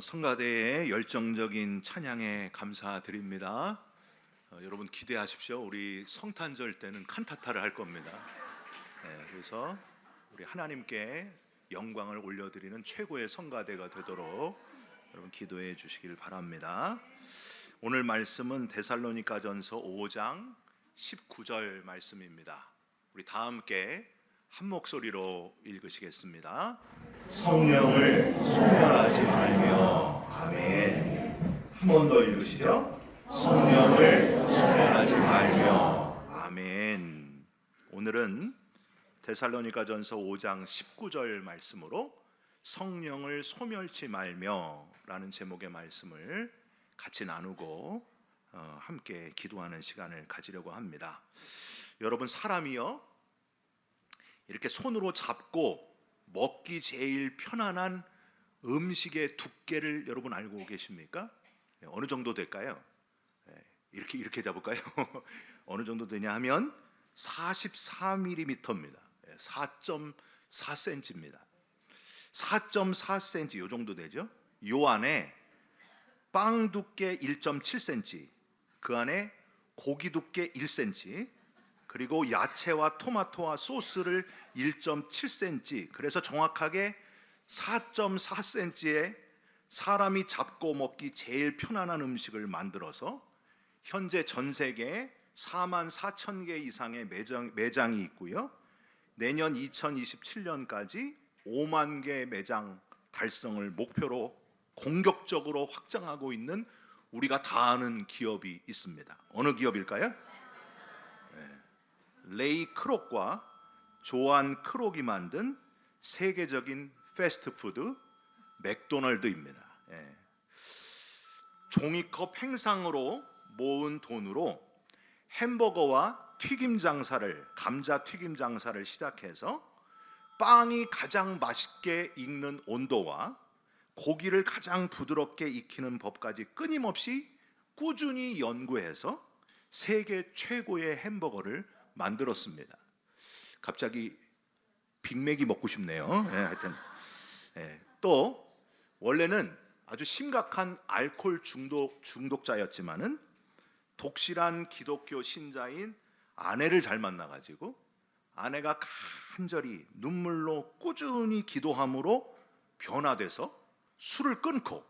성가대의 열정적인 찬양에 감사드립니다. 여러분 기대하십시오. 우리 성탄절 때는 칸타타를 할 겁니다. 그래서 우리 하나님께 영광을 올려드리는 최고의 성가대가 되도록 여러분 기도해 주시길 바랍니다. 오늘 말씀은 데살로니가전서 5장 19절 말씀입니다. 우리 다 함께 한 목소리로 읽으시겠습니다. 성령을 소멸하지 말며. 아멘. 한 번 더 읽으시죠. 성령을 소멸하지 말며. 아멘. 오늘은 데살로니가전서 5장 19절 말씀으로 성령을 소멸치 말며 라는 제목의 말씀을 같이 나누고 함께 기도하는 시간을 가지려고 합니다. 여러분, 사람이요 이렇게 손으로 잡고 먹기 제일 편안한 음식의 두께를 여러분 알고 계십니까? 어느 정도 될까요? 이렇게 잡을까요? 어느 정도 되냐 하면 44mm입니다. 4.4cm입니다. 4.4cm 이 정도 되죠? 요 안에 빵 두께 1.7cm, 그 안에 고기 두께 1cm, 그리고 야채와 토마토와 소스를 1.7cm, 그래서 정확하게 4.4cm의 사람이 잡고 먹기 제일 편안한 음식을 만들어서 현재 전 세계에 44,000개 이상의 매장이 있고요. 내년 2027년까지 5만 개 매장 달성을 목표로 공격적으로 확장하고 있는 우리가 다 아는 기업이 있습니다. 어느 기업일까요? 레이 크록과 조안 크록이 만든 세계적인 패스트푸드 맥도널드입니다. 종이컵 행상으로 모은 돈으로 햄버거와 튀김 장사를, 감자 튀김 장사를 시작해서 빵이 가장 맛있게 익는 온도와 고기를 가장 부드럽게 익히는 법까지 끊임없이 꾸준히 연구해서 세계 최고의 햄버거를 만들었습니다. 갑자기 빅맥이 먹고 싶네요. 하여튼 또 원래는 아주 심각한 알코올 중독자였지만은 독실한 기독교 신자인 아내를 잘 만나가지고 아내가 간절히 눈물로 꾸준히 기도함으로 변화돼서 술을 끊고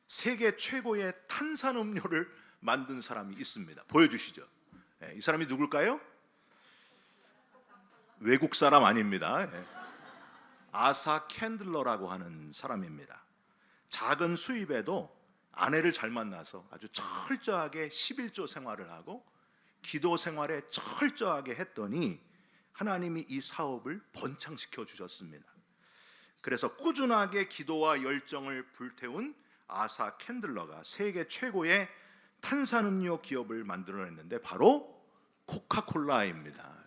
세계 최고의 탄산음료를 만든 사람이 있습니다. 보여주시죠. 이 사람이 누굴까요? 외국 사람 아닙니다. 아사 캔들러라고 하는 사람입니다. 작은 수입에도 아내를 잘 만나서 아주 철저하게 11조 생활을 하고 기도 생활에 철저하게 했더니 하나님이 이 사업을 번창시켜 주셨습니다. 그래서 꾸준하게 기도와 열정을 불태운 아사 캔들러가 세계 최고의 탄산음료 기업을 만들어냈는데 바로 코카콜라입니다.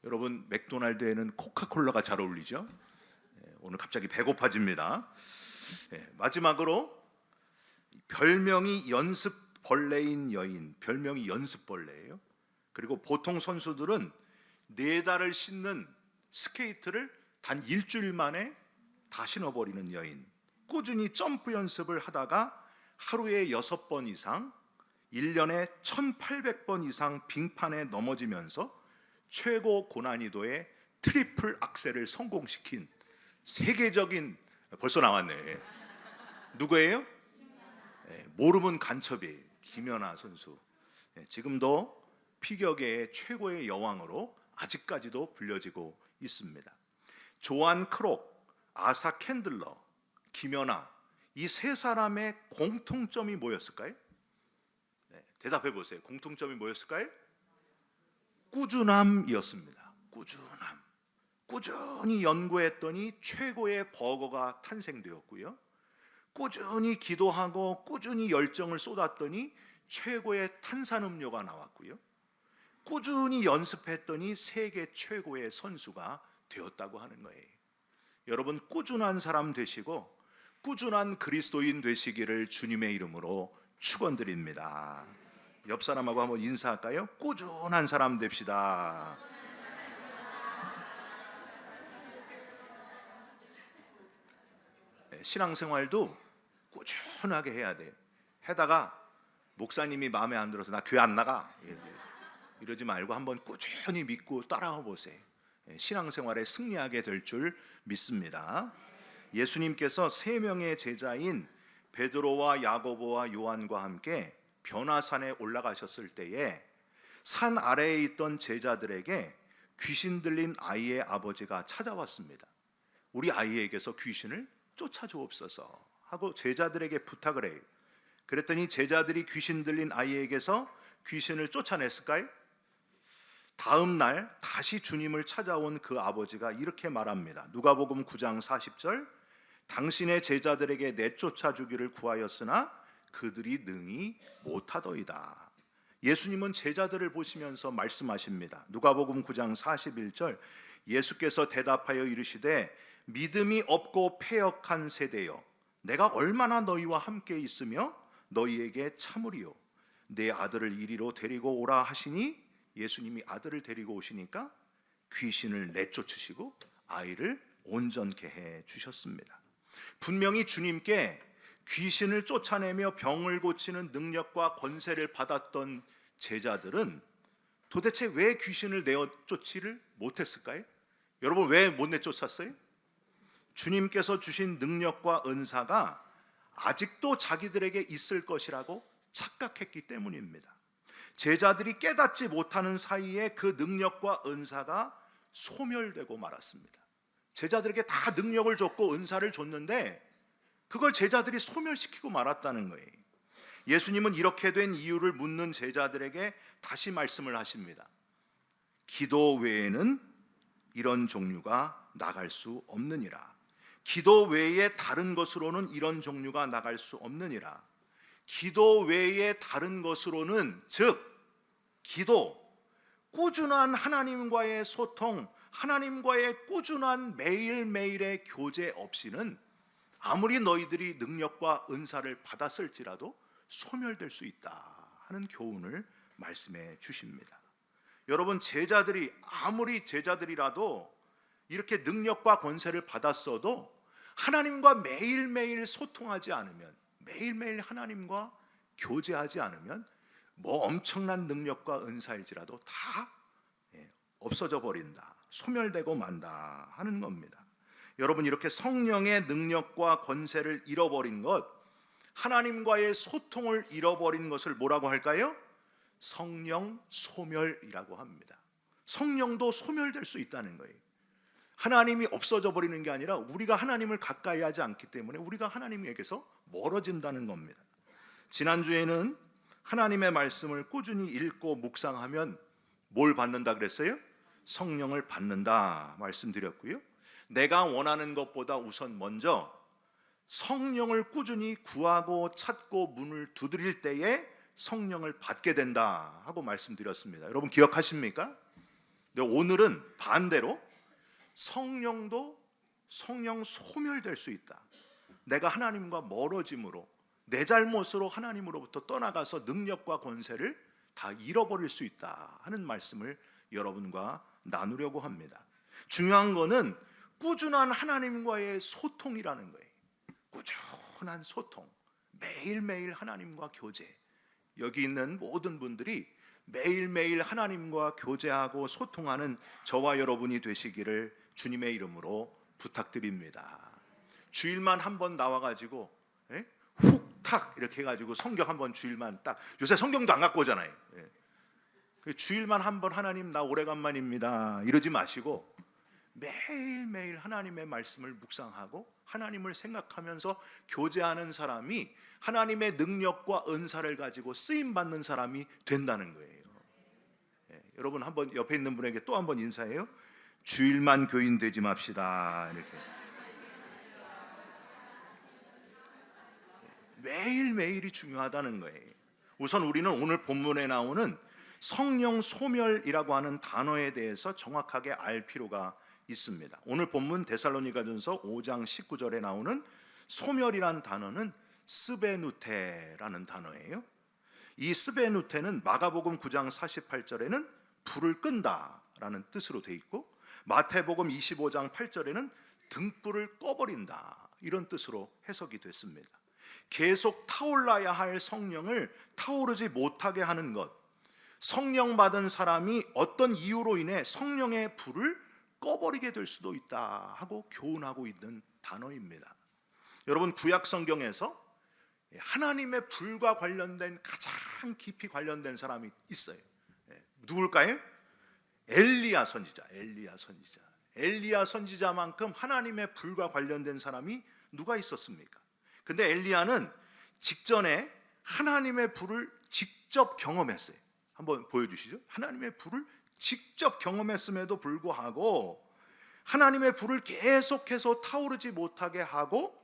여러분, 맥도날드에는 코카콜라가 잘 어울리죠? 오늘 갑자기 배고파집니다. 마지막으로 별명이 연습벌레인 여인, 별명이 연습벌레예요. 그리고 보통 선수들은 4달을 신는 스케이트를 단 일주일 만에 다 신어버리는 여인, 꾸준히 점프 연습을 하다가 하루에 6번 이상, 1년에 1800번 이상 빙판에 넘어지면서 최고 고난이도의 트리플 악셀을 성공시킨 세계적인, 벌써 나왔네. 누구예요? 모르면 간첩이에요. 김연아 선수. 지금도 피겨계의 최고의 여왕으로 아직까지도 불려지고 있습니다. 조안 크록, 아사 캔들러, 김연아, 이 세 사람의 공통점이 뭐였을까요? 대답해 보세요. 공통점이 뭐였을까요? 꾸준함이었습니다. 꾸준함. 꾸준히 연구했더니 최고의 버거가 탄생되었고요. 꾸준히 기도하고 꾸준히 열정을 쏟았더니 최고의 탄산음료가 나왔고요. 꾸준히 연습했더니 세계 최고의 선수가 되었다고 하는 거예요. 여러분, 꾸준한 사람 되시고 꾸준한 그리스도인 되시기를 주님의 이름으로 축원드립니다. 옆 사람하고 한번 인사할까요? 꾸준한 사람 됩시다. 신앙생활도 꾸준하게 해야 돼요. 해다가 목사님이 마음에 안 들어서 나 교회 안 나가 이러지 말고 한번 꾸준히 믿고 따라와 보세요. 신앙생활에 승리하게 될 줄 믿습니다. 예수님께서 세 명의 제자인 베드로와 야고보와 요한과 함께 변화산에 올라가셨을 때에 산 아래에 있던 제자들에게 귀신 들린 아이의 아버지가 찾아왔습니다. 우리 아이에게서 귀신을 쫓아주옵소서 하고 제자들에게 부탁을 해요. 그랬더니 제자들이 귀신 들린 아이에게서 귀신을 쫓아냈을까요? 다음 날 다시 주님을 찾아온 그 아버지가 이렇게 말합니다. 누가복음 9장 40절, 당신의 제자들에게 내쫓아 주기를 구하였으나 그들이 능히 못하더이다. 예수님은 제자들을 보시면서 말씀하십니다. 누가복음 9장 41절, 예수께서 대답하여 이르시되 믿음이 없고 패역한 세대여, 내가 얼마나 너희와 함께 있으며 너희에게 참으리요. 내 아들을 이리로 데리고 오라 하시니 예수님이 아들을 데리고 오시니까 귀신을 내쫓으시고 아이를 온전케 해 주셨습니다. 분명히 주님께 귀신을 쫓아내며 병을 고치는 능력과 권세를 받았던 제자들은 도대체 왜 귀신을 내쫓지를 못했을까요? 여러분, 왜 못 내쫓았어요? 주님께서 주신 능력과 은사가 아직도 자기들에게 있을 것이라고 착각했기 때문입니다. 제자들이 깨닫지 못하는 사이에 그 능력과 은사가 소멸되고 말았습니다. 제자들에게 다 능력을 줬고 은사를 줬는데 그걸 제자들이 소멸시키고 말았다는 거예요. 예수님은 이렇게 된 이유를 묻는 제자들에게 다시 말씀을 하십니다. 기도 외에는 이런 종류가 나갈 수 없느니라. 기도 외에 다른 것으로는 이런 종류가 나갈 수 없느니라. 기도 외에 다른 것으로는, 즉 기도, 꾸준한 하나님과의 소통, 하나님과의 꾸준한 매일매일의 교제 없이는 아무리 너희들이 능력과 은사를 받았을지라도 소멸될 수 있다 하는 교훈을 말씀해 주십니다. 여러분, 제자들이 아무리 제자들이라도 이렇게 능력과 권세를 받았어도 하나님과 매일매일 소통하지 않으면, 매일매일 하나님과 교제하지 않으면 뭐 엄청난 능력과 은사일지라도 다 없어져 버린다, 소멸되고 만다 하는 겁니다. 여러분, 이렇게 성령의 능력과 권세를 잃어버린 것, 하나님과의 소통을 잃어버린 것을 뭐라고 할까요? 성령 소멸이라고 합니다. 성령도 소멸될 수 있다는 거예요. 하나님이 없어져 버리는 게 아니라 우리가 하나님을 가까이 하지 않기 때문에 우리가 하나님에게서 멀어진다는 겁니다. 지난주에는 하나님의 말씀을 꾸준히 읽고 묵상하면 뭘 받는다 그랬어요? 성령을 받는다 말씀드렸고요. 내가 원하는 것보다 우선 먼저 성령을 꾸준히 구하고 찾고 문을 두드릴 때에 성령을 받게 된다 하고 말씀드렸습니다. 여러분 기억하십니까? 근데 오늘은 반대로 성령 소멸될 수 있다. 내가 하나님과 멀어짐으로, 내 잘못으로 하나님으로부터 떠나가서 능력과 권세를 다 잃어버릴 수 있다 하는 말씀을 여러분과 나누려고 합니다. 중요한 거는 꾸준한 하나님과의 소통이라는 거예요. 꾸준한 소통, 매일매일 하나님과 교제. 여기 있는 모든 분들이 매일매일 하나님과 교제하고 소통하는 저와 여러분이 되시기를 주님의 이름으로 부탁드립니다. 주일만 한번 나와가지고 훅탁 이렇게 해가지고 성경 한번 주일만 딱, 요새 성경도 안 갖고 오잖아요. 주일만 한번 하나님 나 오래간만입니다 이러지 마시고 매일매일 하나님의 말씀을 묵상하고 하나님을 생각하면서 교제하는 사람이 하나님의 능력과 은사를 가지고 쓰임받는 사람이 된다는 거예요. 여러분 한번 옆에 있는 분에게 또 한번 인사해요. 주일만 교인 되지 맙시다. 이렇게 매일매일이 중요하다는 거예요. 우선 우리는 오늘 본문에 나오는 성령 소멸이라고 하는 단어에 대해서 정확하게 알 필요가 있습니다. 오늘 본문 데살로니가전서 5장 19절에 나오는 소멸이란 단어는 스베누테라는 단어예요. 이 스베누테는 마가복음 9장 48절에는 불을 끈다라는 뜻으로 돼 있고, 마태복음 25장 8절에는 등불을 꺼버린다 이런 뜻으로 해석이 됐습니다. 계속 타올라야 할 성령을 타오르지 못하게 하는 것, 성령 받은 사람이 어떤 이유로 인해 성령의 불을 꺼버리게 될 수도 있다 하고 교훈하고 있는 단어입니다. 여러분, 구약 성경에서 하나님의 불과 관련된 가장 깊이 관련된 사람이 있어요. 누굴까요? 엘리야 선지자. 엘리야 선지자만큼 하나님의 불과 관련된 사람이 누가 있었습니까? 근데 엘리야는 직전에 하나님의 불을 직접 경험했어요. 한번 보여주시죠. 하나님의 불을 직접 경험했음에도 불구하고 하나님의 불을 계속해서 타오르지 못하게 하고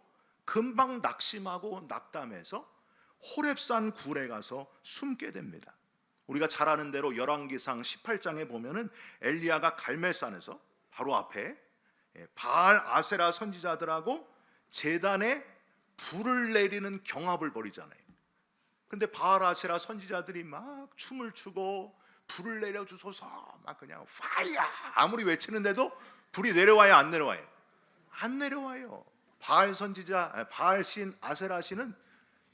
금방 낙심하고 낙담해서 호렙산 굴에 가서 숨게 됩니다. 우리가 잘 아는 대로 열왕기상 18장에 보면은 엘리야가 갈멜산에서 바로 앞에 바알 아세라 선지자들하고 제단에 불을 내리는 경합을 벌이잖아요. 근데 바알 아세라 선지자들이 막 춤을 추고 불을 내려주소서 막 그냥 파이어 아무리 외치는데도 불이 내려와요, 안 내려와요? 안 내려와요. 바알 선지자, 바알 신, 아세라 신은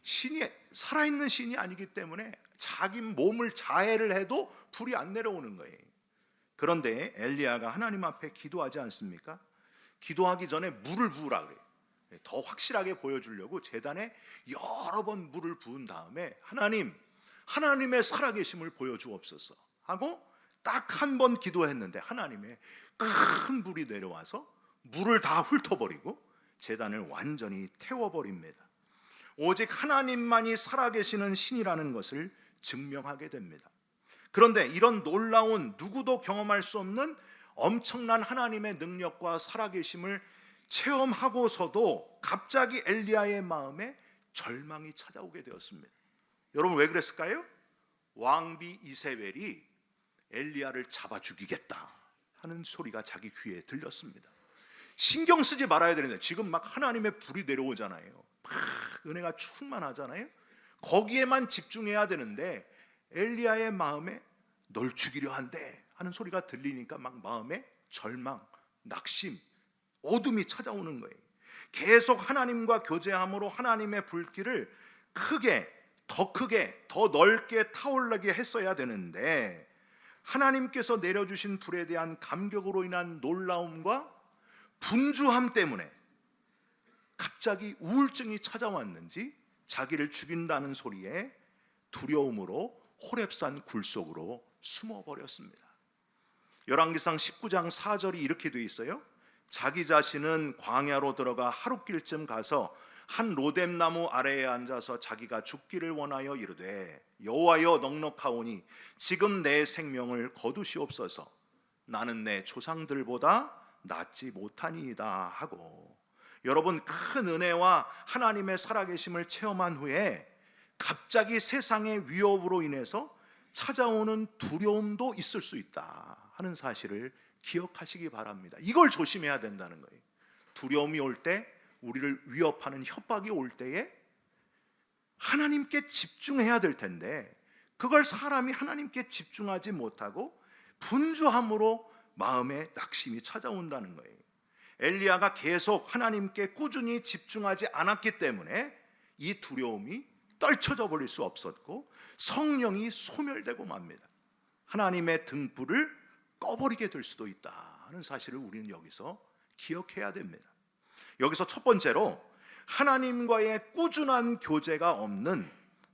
신이 살아있는 신이 아니기 때문에 자기 몸을 자해를 해도 불이 안 내려오는 거예요. 그런데 엘리야가 하나님 앞에 기도하지 않습니까? 기도하기 전에 물을 부으라 그래요. 더 확실하게 보여주려고 제단에 여러 번 물을 부은 다음에 하나님의 살아계심을 보여주옵소서 하고 딱 한 번 기도했는데 하나님의 큰 불이 내려와서 물을 다 훑어버리고 제단을 완전히 태워버립니다. 오직 하나님만이 살아계시는 신이라는 것을 증명하게 됩니다. 그런데 이런 놀라운 누구도 경험할 수 없는 엄청난 하나님의 능력과 살아계심을 체험하고서도 갑자기 엘리야의 마음에 절망이 찾아오게 되었습니다. 여러분, 왜 그랬을까요? 왕비 이세벨이 엘리야를 잡아 죽이겠다 하는 소리가 자기 귀에 들렸습니다. 신경 쓰지 말아야 되는데 지금 막 하나님의 불이 내려오잖아요. 막 은혜가 충만하잖아요. 거기에만 집중해야 되는데 엘리야의 마음에 널 죽이려 한대 하는 소리가 들리니까 막 마음에 절망, 낙심, 어둠이 찾아오는 거예요. 계속 하나님과 교제함으로 하나님의 불길을 크게, 더 넓게 타올르게 했어야 되는데 하나님께서 내려주신 불에 대한 감격으로 인한 놀라움과 분주함 때문에 갑자기 우울증이 찾아왔는지 자기를 죽인다는 소리에 두려움으로 호렙산 굴 속으로 숨어버렸습니다. 열왕기상 19장 4절이 이렇게 돼 있어요. 자기 자신은 광야로 들어가 하룻길쯤 가서 한 로뎀나무 아래에 앉아서 자기가 죽기를 원하여 이르되 여호와여 넉넉하오니 지금 내 생명을 거두시옵소서. 나는 내 조상들보다 낫지 못하니이다 하고, 여러분, 큰 은혜와 하나님의 살아계심을 체험한 후에 갑자기 세상의 위협으로 인해서 찾아오는 두려움도 있을 수 있다 하는 사실을 기억하시기 바랍니다. 이걸 조심해야 된다는 거예요. 두려움이 올 때, 우리를 위협하는 협박이 올 때에 하나님께 집중해야 될 텐데 그걸 사람이 하나님께 집중하지 못하고 분주함으로 마음에 낙심이 찾아온다는 거예요. 엘리야가 계속 하나님께 꾸준히 집중하지 않았기 때문에 이 두려움이 떨쳐져 버릴 수 없었고 성령이 소멸되고 맙니다. 하나님의 등불을 꺼버리게 될 수도 있다 하는 사실을 우리는 여기서 기억해야 됩니다. 여기서 첫 번째로 하나님과의 꾸준한 교제가 없는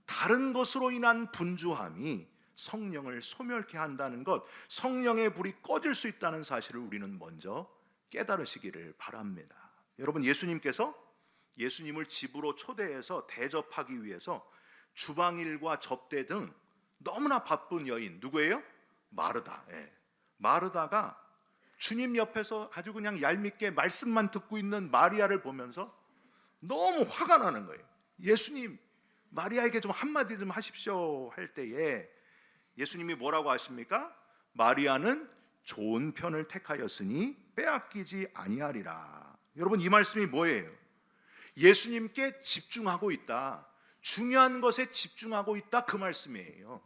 다른 것으로 인한 분주함이 성령을 소멸케 한다는 것, 성령의 불이 꺼질 수 있다는 사실을 우리는 먼저 깨달으시기를 바랍니다. 여러분, 예수님께서 예수님을 집으로 초대해서 대접하기 위해서 주방일과 접대 등 너무나 바쁜 여인, 누구예요? 마르다. 마르다가 주님 옆에서 아주 그냥 얄밉게 말씀만 듣고 있는 마리아를 보면서 너무 화가 나는 거예요. 예수님, 마리아에게 좀 한마디 좀 하십시오 할 때에 예수님이 뭐라고 하십니까? 마리아는 좋은 편을 택하였으니 빼앗기지 아니하리라. 여러분, 이 말씀이 뭐예요? 예수님께 집중하고 있다, 중요한 것에 집중하고 있다, 그 말씀이에요.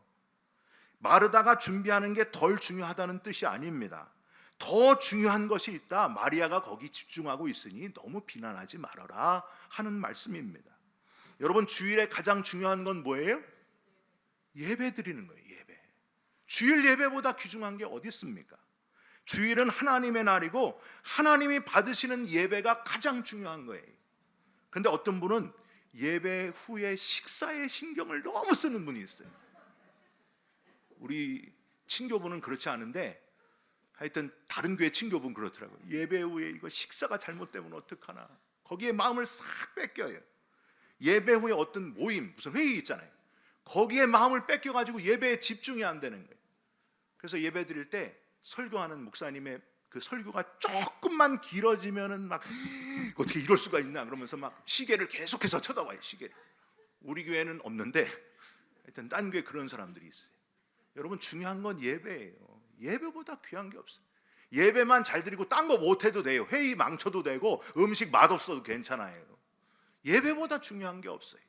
마르다가 준비하는 게 덜 중요하다는 뜻이 아닙니다. 더 중요한 것이 있다, 마리아가 거기 집중하고 있으니 너무 비난하지 말아라 하는 말씀입니다. 여러분, 주일에 가장 중요한 건 뭐예요? 예배 드리는 거예요. 예배. 주일 예배보다 귀중한 게 어디 있습니까? 주일은 하나님의 날이고 하나님이 받으시는 예배가 가장 중요한 거예요. 근데 어떤 분은 예배 후에 식사에 신경을 너무 쓰는 분이 있어요. 우리 친교분은 그렇지 않은데 하여튼 다른 교회 친교분 그렇더라고요. 예배 후에 이거 식사가 잘못되면 어떡하나, 거기에 마음을 싹 뺏겨요. 예배 후에 어떤 모임, 무슨 회의 있잖아요. 거기에 마음을 뺏겨가지고 예배에 집중이 안 되는 거예요. 그래서 예배 드릴 때 설교하는 목사님의 그 설교가 조금만 길어지면은 막 어떻게 이럴 수가 있나 그러면서 막 시계를 계속해서 쳐다봐요. 시계를. 우리 교회는 없는데 하여튼 딴 교회 그런 사람들이 있어요. 여러분, 중요한 건 예배예요. 예배보다 귀한 게 없어요. 예배만 잘 드리고 딴 거 못해도 돼요. 회의 망쳐도 되고 음식 맛없어도 괜찮아요. 예배보다 중요한 게 없어요.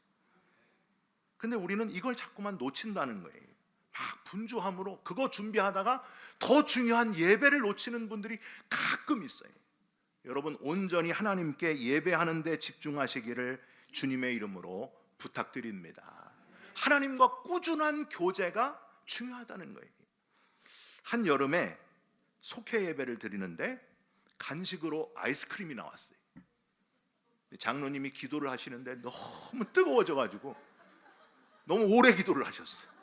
근데 우리는 이걸 자꾸만 놓친다는 거예요. 막 분주함으로 그거 준비하다가 더 중요한 예배를 놓치는 분들이 가끔 있어요. 여러분, 온전히 하나님께 예배하는 데 집중하시기를 주님의 이름으로 부탁드립니다. 하나님과 꾸준한 교제가 중요하다는 거예요. 한 여름에 속회 예배를 드리는데 간식으로 아이스크림이 나왔어요. 장로님이 기도를 하시는데 너무 뜨거워져가지고 너무 오래 기도를 하셨어요.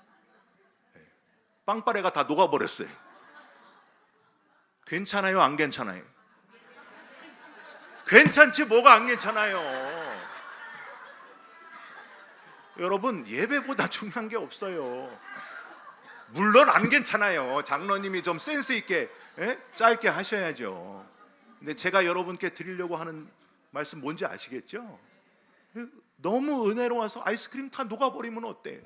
빵빠레가 다 녹아버렸어요. 괜찮아요? 안 괜찮아요? 괜찮지 뭐가 안 괜찮아요. 여러분, 예배보다 중요한 게 없어요. 물론 안 괜찮아요. 장로님이 좀 센스 있게 짧게 하셔야죠. 근데 제가 여러분께 드리려고 하는 말씀 뭔지 아시겠죠? 너무 은혜로워서 아이스크림 다 녹아버리면 어때요?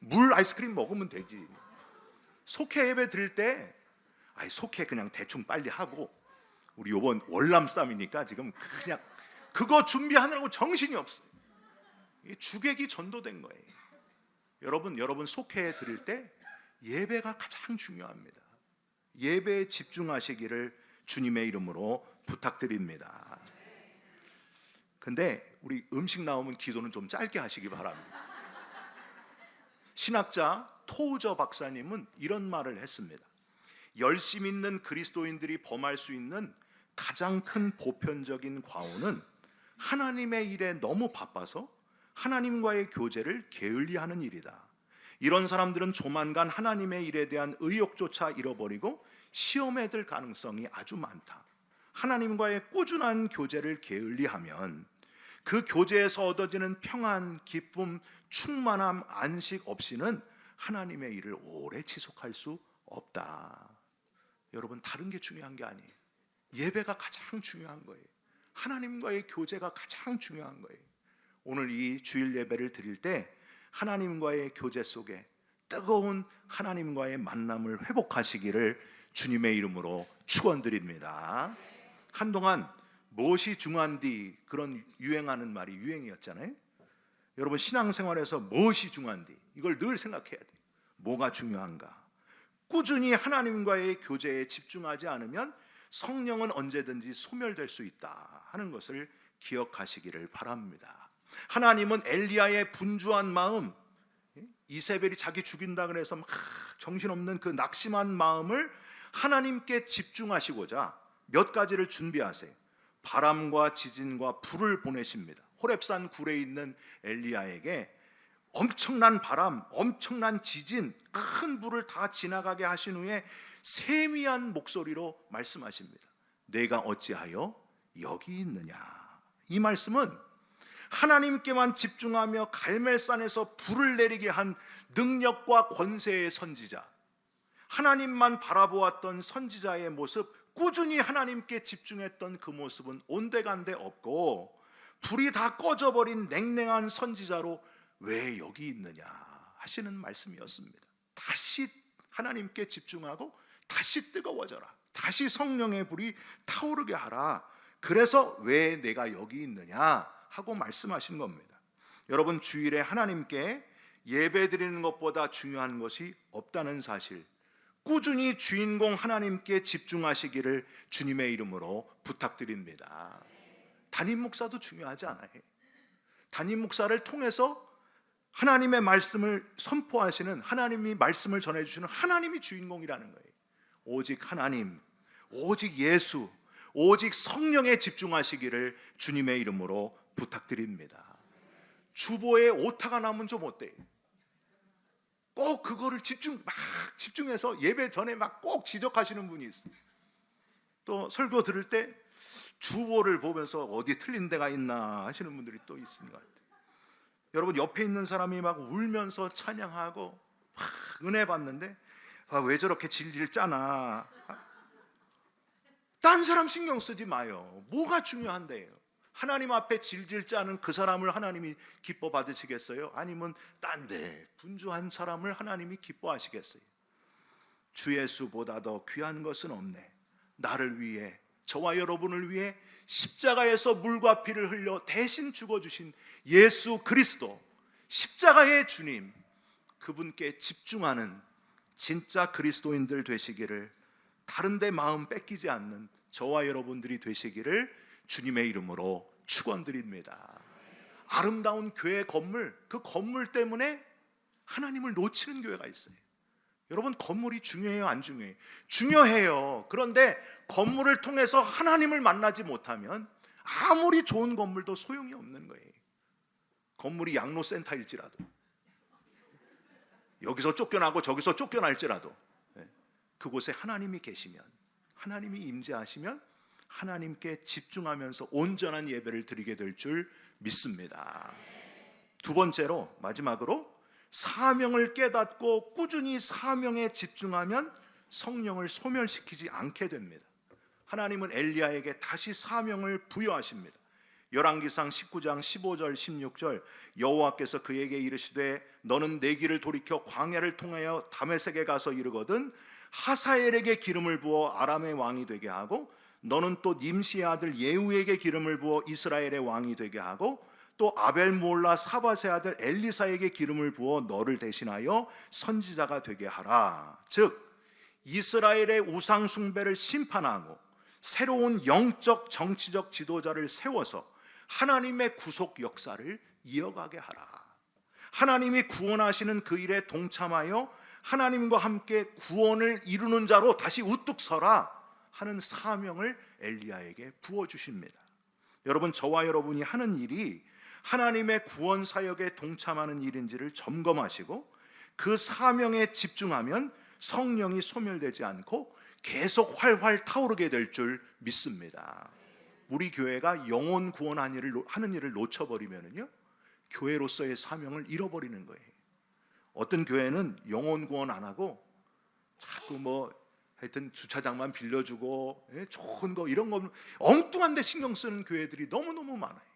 물 아이스크림 먹으면 되지. 속회 예배 드릴 때 속회 그냥 대충 빨리 하고, 우리 요번 월남쌈이니까 지금 그냥 그거 준비하느라고 정신이 없어요. 주객이 전도된 거예요. 여러분 속회 드릴 때 예배가 가장 중요합니다. 예배에 집중하시기를 주님의 이름으로 부탁드립니다. 근데 우리 음식 나오면 기도는 좀 짧게 하시기 바랍니다. 신학자 토우저 박사님은 이런 말을 했습니다. 열심 있는 그리스도인들이 범할 수 있는 가장 큰 보편적인 과오는 하나님의 일에 너무 바빠서 하나님과의 교제를 게을리하는 일이다. 이런 사람들은 조만간 하나님의 일에 대한 의욕조차 잃어버리고 시험에 들 가능성이 아주 많다. 하나님과의 꾸준한 교제를 게을리하면 그 교제에서 얻어지는 평안, 기쁨, 충만함, 안식 없이는 하나님의 일을 오래 지속할 수 없다. 여러분, 다른 게 중요한 게 아니에요. 예배가 가장 중요한 거예요. 하나님과의 교제가 가장 중요한 거예요. 오늘 이 주일 예배를 드릴 때 하나님과의 교제 속에 뜨거운 하나님과의 만남을 회복하시기를 주님의 이름으로 축원드립니다. 한동안 무엇이 중요한디 그런 유행하는 말이 유행이었잖아요. 여러분, 신앙생활에서 무엇이 중요한디 이걸 늘 생각해야 돼요. 뭐가 중요한가? 꾸준히 하나님과의 교제에 집중하지 않으면 성령은 언제든지 소멸될 수 있다 하는 것을 기억하시기를 바랍니다. 하나님은 엘리야의 분주한 마음, 이세벨이 자기 죽인다 그래서 막 정신없는 그 낙심한 마음을 하나님께 집중하시고자 몇 가지를 준비하세요. 바람과 지진과 불을 보내십니다. 호렙산 굴에 있는 엘리야에게 엄청난 바람, 엄청난 지진, 큰 불을 다 지나가게 하신 후에 세미한 목소리로 말씀하십니다. 내가 어찌하여 여기 있느냐. 이 말씀은 하나님께만 집중하며 갈멜산에서 불을 내리게 한 능력과 권세의 선지자, 하나님만 바라보았던 선지자의 모습, 꾸준히 하나님께 집중했던 그 모습은 온데간데 없고 불이 다 꺼져버린 냉랭한 선지자로 왜 여기 있느냐 하시는 말씀이었습니다. 다시 하나님께 집중하고 다시 뜨거워져라. 다시 성령의 불이 타오르게 하라. 그래서 왜 내가 여기 있느냐 하고 말씀하신 겁니다. 여러분, 주일에 하나님께 예배드리는 것보다 중요한 것이 없다는 사실, 꾸준히 주인공 하나님께 집중하시기를 주님의 이름으로 부탁드립니다. 담임 목사도 중요하지 않아요. 담임 목사를 통해서 하나님의 말씀을 선포하시는, 하나님이 말씀을 전해주시는 하나님이 주인공이라는 거예요. 오직 하나님, 오직 예수, 오직 성령에 집중하시기를 주님의 이름으로 부탁드립니다. 주보에 오타가 나면 좀 어때요? 꼭 그거를 집중해서 예배 전에 막 꼭 지적하시는 분이 있어요. 또 설교 들을 때 주보를 보면서 어디 틀린 데가 있나 하시는 분들이 또 있는 것 같아요. 여러분, 옆에 있는 사람이 막 울면서 찬양하고 막 은혜 받는데 왜 저렇게 질질 짜나. 딴 사람 신경 쓰지 마요. 뭐가 중요한데요? 하나님 앞에 질질 짜는 그 사람을 하나님이 기뻐 받으시겠어요? 아니면 딴 데 분주한 사람을 하나님이 기뻐하시겠어요? 주 예수보다 더 귀한 것은 없네. 나를 위해, 저와 여러분을 위해 십자가에서 물과 피를 흘려 대신 죽어주신 예수 그리스도, 십자가의 주님, 그분께 집중하는 진짜 그리스도인들 되시기를, 다른 데 마음 뺏기지 않는 저와 여러분들이 되시기를 주님의 이름으로 축원드립니다. 아름다운 교회 건물, 그 건물 때문에 하나님을 놓치는 교회가 있어요. 여러분, 건물이 중요해요, 안 중요해요? 중요해요. 그런데 건물을 통해서 하나님을 만나지 못하면 아무리 좋은 건물도 소용이 없는 거예요. 건물이 양로센터일지라도, 여기서 쫓겨나고 저기서 쫓겨날지라도, 그곳에 하나님이 계시면, 하나님이 임재하시면 하나님께 집중하면서 온전한 예배를 드리게 될 줄 믿습니다. 두 번째로, 마지막으로, 사명을 깨닫고 꾸준히 사명에 집중하면 성령을 소멸시키지 않게 됩니다. 하나님은 엘리야에게 다시 사명을 부여하십니다. 열왕기상 19장 15절 16절, 여호와께서 그에게 이르시되 너는 내 길을 돌이켜 광야를 통하여 다메섹에 가서 이르거든 하사엘에게 기름을 부어 아람의 왕이 되게 하고, 너는 또 님시의 아들 예후에게 기름을 부어 이스라엘의 왕이 되게 하고, 또 아벨몰라 사밧의 아들 엘리사에게 기름을 부어 너를 대신하여 선지자가 되게 하라. 즉 이스라엘의 우상 숭배를 심판하고 새로운 영적 정치적 지도자를 세워서 하나님의 구속 역사를 이어가게 하라. 하나님이 구원하시는 그 일에 동참하여 하나님과 함께 구원을 이루는 자로 다시 우뚝 서라 하는 사명을 엘리야에게 부어주십니다. 여러분, 저와 여러분이 하는 일이 하나님의 구원 사역에 동참하는 일인지를 점검하시고 그 사명에 집중하면 성령이 소멸되지 않고 계속 활활 타오르게 될 줄 믿습니다. 우리 교회가 영혼 구원하는 일을 놓쳐버리면요, 교회로서의 사명을 잃어버리는 거예요. 어떤 교회는 영혼 구원 안 하고 자꾸 하여튼 주차장만 빌려주고 좋은 거 이런 거 엉뚱한 데 신경 쓰는 교회들이 너무너무 많아요.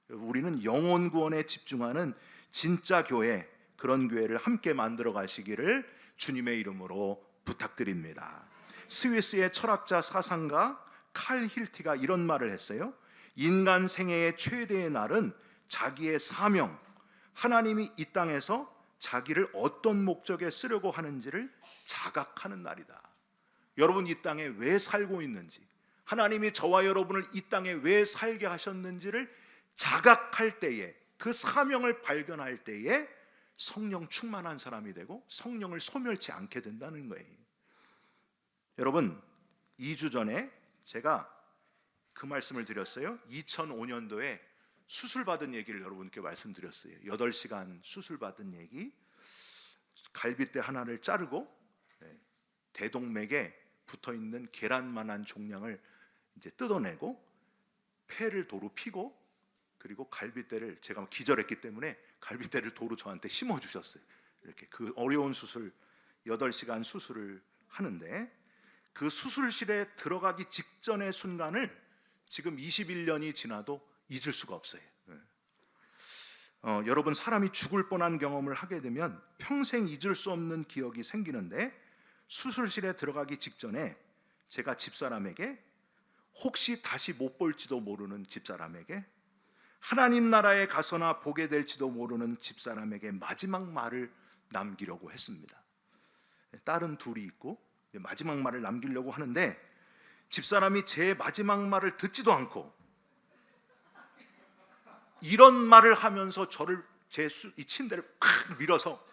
우리는 영혼 구원에 집중하는 진짜 교회, 그런 교회를 함께 만들어 가시기를 주님의 이름으로 부탁드립니다. 스위스의 철학자 사상가 칼 힐티가 이런 말을 했어요. 인간 생애의 최대의 날은 자기의 사명, 하나님이 이 땅에서 자기를 어떤 목적에 쓰려고 하는지를 자각하는 날이다. 여러분, 이 땅에 왜 살고 있는지, 하나님이 저와 여러분을 이 땅에 왜 살게 하셨는지를 자각할 때에, 그 사명을 발견할 때에 성령 충만한 사람이 되고 성령을 소멸치 않게 된다는 거예요. 여러분, 2주 전에 제가 그 말씀을 드렸어요. 2005년도에 수술받은 얘기를 여러분께 말씀드렸어요. 8시간 수술받은 얘기. 갈빗대 하나를 자르고 대동맥에 붙어있는 계란만한 종양을 이제 뜯어내고 폐를 도로 피고, 그리고 갈빗대를, 제가 기절했기 때문에 갈빗대를 도로 저한테 심어주셨어요. 이렇게 그 어려운 수술, 8시간 수술을 하는데, 그 수술실에 들어가기 직전의 순간을 지금 21년이 지나도 잊을 수가 없어요. 여러분, 사람이 죽을 뻔한 경험을 하게 되면 평생 잊을 수 없는 기억이 생기는데, 수술실에 들어가기 직전에 제가 집사람에게, 혹시 다시 못 볼지도 모르는 집사람에게, 하나님 나라에 가서나 보게 될지도 모르는 집사람에게 마지막 말을 남기려고 했습니다. 딸은 둘이 있고 마지막 말을 남기려고 하는데, 집사람이 제 마지막 말을 듣지도 않고 이런 말을 하면서 저를 이 침대를 팍 밀어서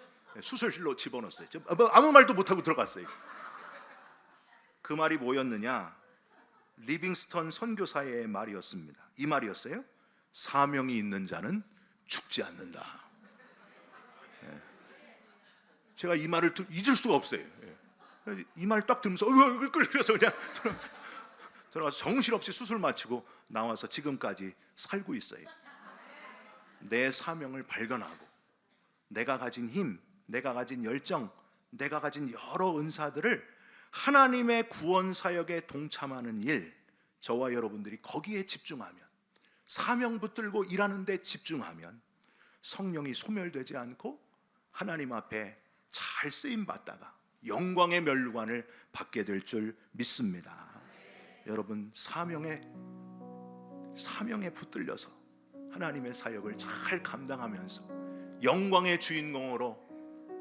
수술실로 집어넣었어요. 아무 말도 못하고 들어갔어요. 그 말이 뭐였느냐? 리빙스턴 선교사의 말이었습니다. 이 말이었어요. 사명이 있는 자는 죽지 않는다. 제가 이 말을 잊을 수가 없어요. 이 말 딱 들으면서 끌려서 그냥 들어가서 정신없이 수술 마치고 나와서 지금까지 살고 있어요. 내 사명을 발견하고 내가 가진 힘, 내가 가진 열정, 내가 가진 여러 은사들을 하나님의 구원 사역에 동참하는 일, 저와 여러분들이 거기에 집중하면, 사명 붙들고 일하는 데 집중하면 성령이 소멸되지 않고 하나님 앞에 잘 쓰임 받다가 영광의 면류관을 받게 될 줄 믿습니다. 여러분, 사명에 붙들려서 하나님의 사역을 잘 감당하면서 영광의 주인공으로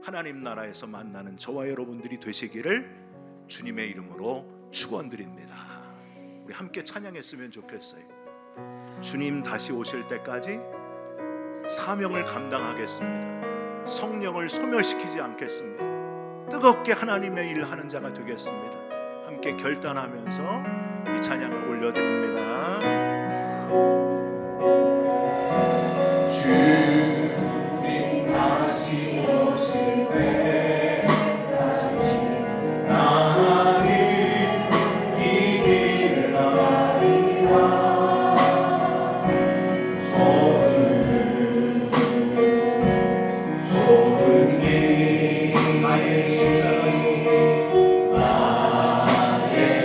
하나님 나라에서 만나는 저와 여러분들이 되시기를 주님의 이름으로 축원드립니다. 우리 함께 찬양했으면 좋겠어요. 주님 다시 오실 때까지 사명을 감당하겠습니다. 성령을 소멸시키지 않겠습니다. 뜨겁게 하나님의 일을 하는 자가 되겠습니다. 함께 결단하면서 이 찬양을 올려드립니다. 주님 다시 오실 때까지 나는 이 길을 가리라. 좁은 길 나의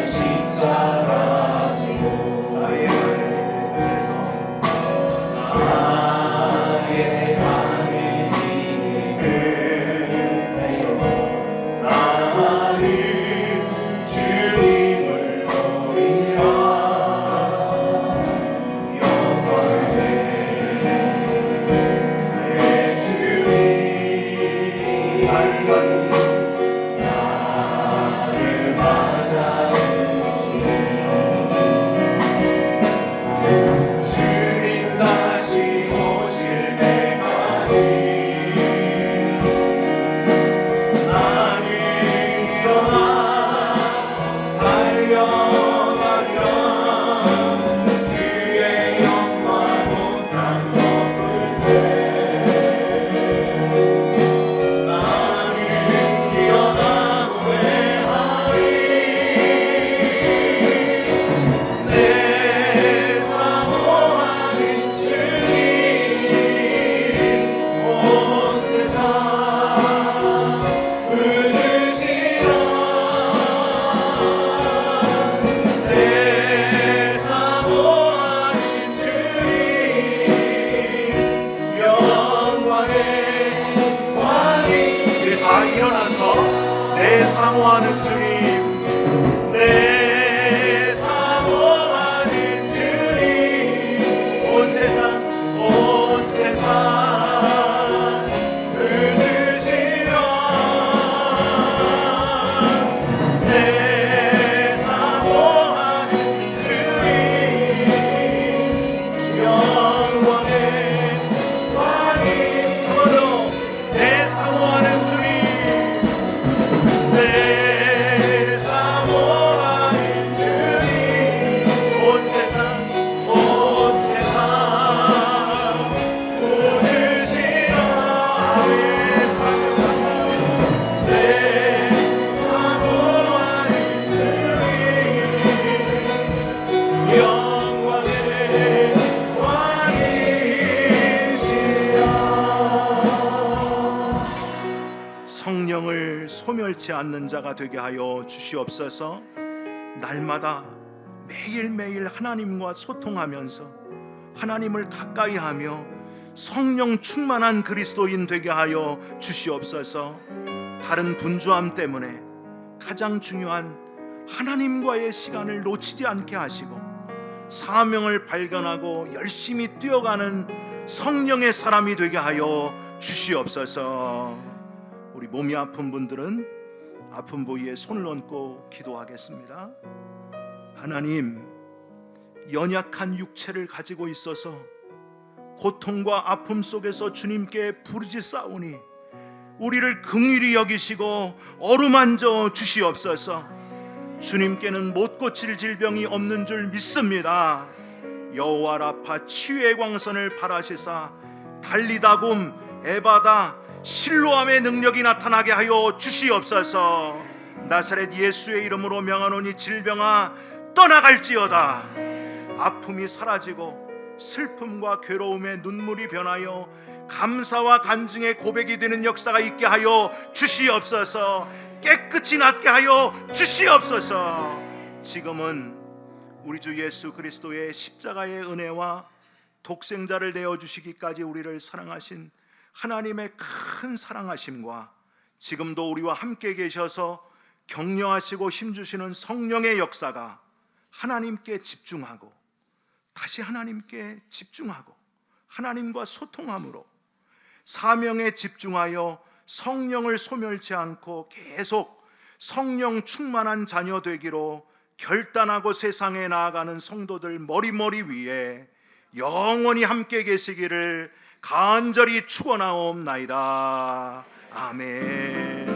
십자가 지고 나의 사모하는 주님, 내 사모하는 주님, 온 세상 의지시라. 내 사모하는 주님, 영광의 왕이. 한 번 더, 내 사모하는 주님, 내 사모하는 주님, 온 세상 웃으시라. 내 사모하는 주님, 영광의 왕이시라. 성령을 소멸치 않는 자가 되게 하여 주시옵소서. 날마다 매일매일 하나님과 소통하면서 하나님을 가까이 하며 성령 충만한 그리스도인 되게 하여 주시옵소서. 다른 분주함 때문에 가장 중요한 하나님과의 시간을 놓치지 않게 하시고 사명을 발견하고 열심히 뛰어가는 성령의 사람이 되게 하여 주시옵소서. 우리 몸이 아픈 분들은 아픈 부위에 손을 얹고 기도하겠습니다. 하나님, 연약한 육체를 가지고 있어서 고통과 아픔 속에서 주님께 부르짖사오니 우리를 긍휼히 여기시고 어루만져 주시옵소서. 주님께는 못 고칠 질병이 없는 줄 믿습니다. 여호와 라파 치유의 광선을 발하시사 달리다굼, 에바다, 실로암의 능력이 나타나게 하여 주시옵소서. 나사렛 예수의 이름으로 명하노니 질병아 떠나갈지어다. 아픔이 사라지고 슬픔과 괴로움의 눈물이 변하여 감사와 간증의 고백이 되는 역사가 있게 하여 주시옵소서. 깨끗이 낫게 하여 주시옵소서. 지금은 우리 주 예수 그리스도의 십자가의 은혜와 독생자를 내어주시기까지 우리를 사랑하신 하나님의 큰 사랑하심과 지금도 우리와 함께 계셔서 격려하시고 힘주시는 성령의 역사가 하나님께 집중하고 다시 하나님께 집중하고 하나님과 소통함으로 사명에 집중하여 성령을 소멸치 않고 계속 성령 충만한 자녀 되기로 결단하고 세상에 나아가는 성도들 머리머리 위에 영원히 함께 계시기를 간절히 축원하옵나이다. 아멘.